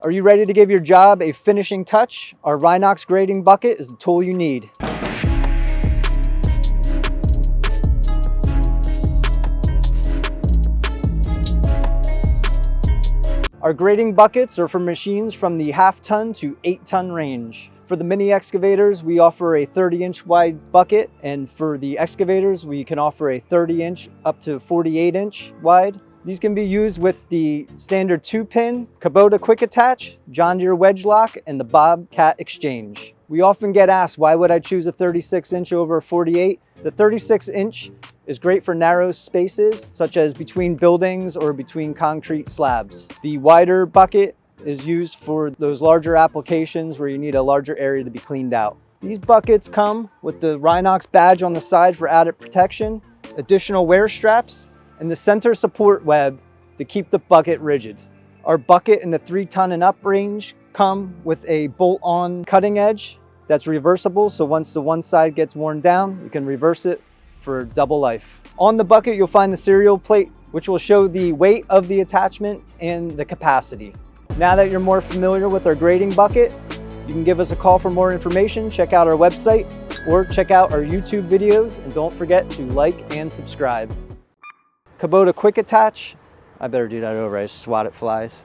Are you ready to give your job a finishing touch? Our Rhinox grading bucket is the tool you need. Our grading buckets are for machines from the 1/2 ton to 8 ton range. For the mini excavators, we offer a 30-inch wide bucket, and for the excavators, we can offer a 30-inch up to 48-inch wide. These can be used with the standard 2-pin, Kubota quick attach, John Deere wedge lock, and the Bobcat exchange. We often get asked, why would I choose a 36-inch over a 48? The 36-inch is great for narrow spaces, such as between buildings or between concrete slabs. The wider bucket is used for those larger applications where you need a larger area to be cleaned out. These buckets come with the Rhinox badge on the side for added protection, additional wear straps, and the center support web to keep the bucket rigid. Our bucket in the 3 ton and up range come with a bolt-on cutting edge that's reversible, so once the one side gets worn down, you can reverse it for double life. On the bucket, you'll find the serial plate, which will show the weight of the attachment and the capacity. Now that you're more familiar with our grading bucket, you can give us a call for more information, check out our website, or check out our YouTube videos, and don't forget to like and subscribe. Kubota quick attach. I better do that over, I swat at flies.